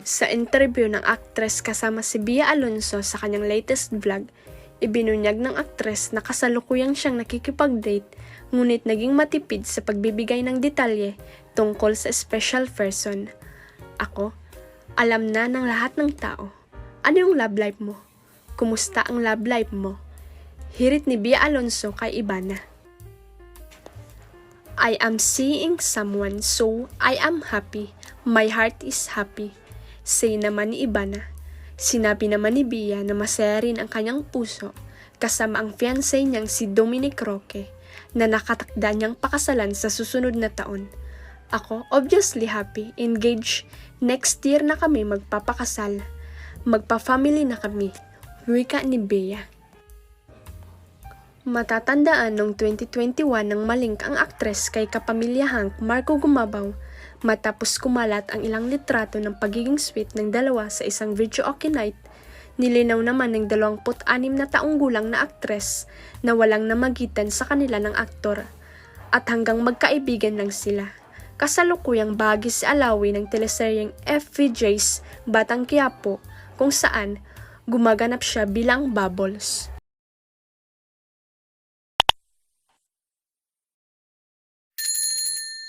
Sa interview ng aktres kasama si Bea Alonzo sa kanyang latest vlog, ibinunyag ng aktres na kasalukuyang siyang nakikipag-date ngunit naging matipid sa pagbibigay ng detalye tungkol sa special person. Ako, alam na ng lahat ng tao. Ano yung love life mo? Kumusta ang love life mo? Hirit ni Bea Alonzo kay Ivana. I am seeing someone so I am happy. My heart is happy. Say naman ni Ivana. Sinabi naman ni Bea na masaya rin ang kanyang puso kasama ang fiancé niyang si Dominic Roque na nakatakda niyang pakasalan sa susunod na taon. Ako, obviously happy, engaged. Next year na kami magpapakasal. Magpa-family na kami. Wika ni Bea. Matatandaan noong 2021 nang malink ang aktres kay kapamilya Hank Marco Gumabaw matapos kumalat ang ilang litrato ng pagiging sweet ng dalawa sa isang videoke night. Nilinaw naman ng 26 na taong gulang na aktres na walang namagitan sa kanila ng aktor at hanggang magkaibigan lang sila. Kasalukuyang bahagi si Alawi ng teleseryeng FVJ's Batang Quiapo kung saan gumaganap siya bilang Bubbles.